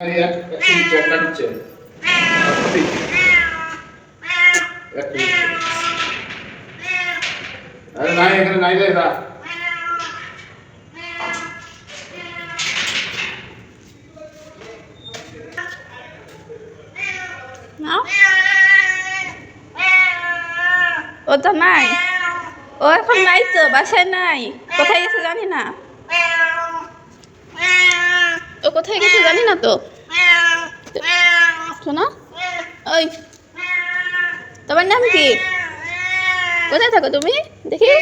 ও তো নাই, ও এখন নাই তো, বাসায় নাই। কোথায় গেছে জানি না, ও কোথায় গেছে জানি না তো। শোনো, ওই তোমার নাম কি? কোথায় থাকো তুমি? দেখি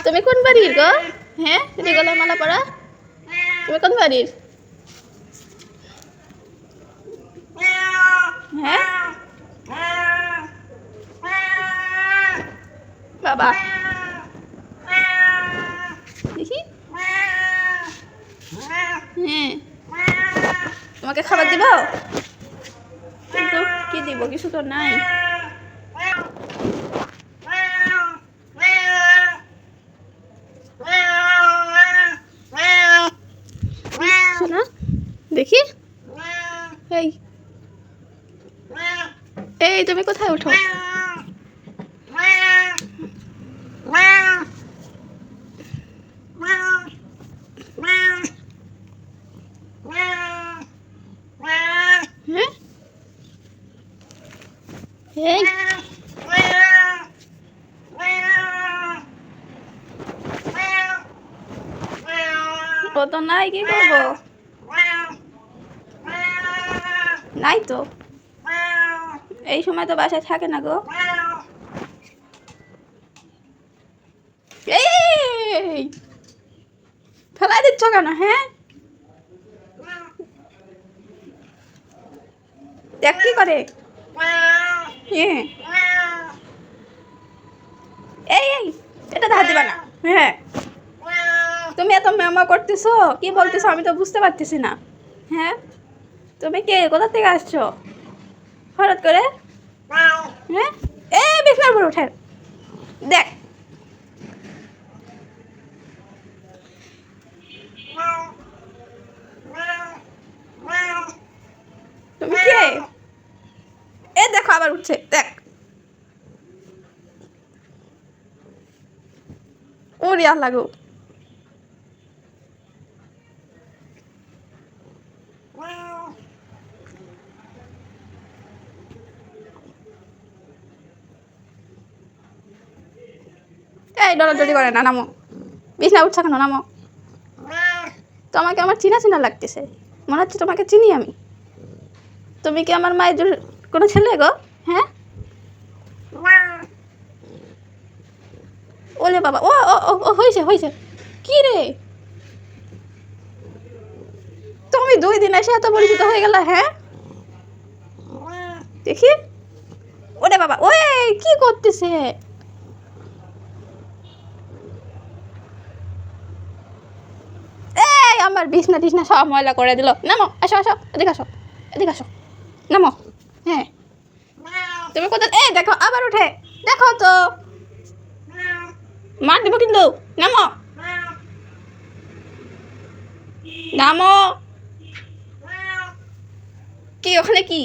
তুমি কোন বাড়ির গো? হ্যাঁ, তুমি গলায় মালা পরা, তুমি কোন বাড়ির? হ্যাঁ বাবা, দেখি। হ্যাঁ, তোমাকে খাবার দিব, কিন্তু কি দিব, কিছু তো নাই। শোনা, দেখি। এই এই তুমি কোথায় ওঠো? এই ও তো নাই, কি করবো? নাই তো, এই সময় তো বাসায় থাকে না গো। এই ফেলাই দিচ্ছ কেন? হ্যাঁ, দেখ কি করে। হ্যাঁ, এই এই এটা ধার দিবা না। হ্যাঁ, তুমি এত মেমা করতেছো, কি বলতেছো আমি তো বুঝতে পারতেছি না। হ্যাঁ, তুমি কে, কোথা থেকে আসছো হঠাৎ করে? হ্যাঁ, এই বিছনার উপর উঠে দেখ। তুমি কে? এ দেখো আবার উঠছে, দেখ। ওরে আল্লাহ গো, এই ডরাডরি করে না, নামো। বিছনা উঠছে কেন, নামো। তোমাকে আমার চিনা চিনা লাগতেছে, মনে হচ্ছে তোমাকে চিনি আমি। তুমি কি আমার মায়ের কোনো ছেলে গো? হ্যাঁ, ওলে বাবা, ও ও ও হয়েছে হয়েছে। কি রে, তুমি 2 দিন এসে এত পরিচিত হয়ে গেল? হ্যাঁ, দেখি। ওরে বাবা, ওই কি করতেছে? এই আমার বিছনা টিছনা সব ময়লা করে দিল। নামো, আসো আসো, এদিকে আসো, এদিকে আসো, নামো। হ্যাঁ, তুমি কোথায়? এই দেখো আবার উঠে, দেখো তো, মার দিব কিন্তু। নামো, নামো। কি ওখানে কি?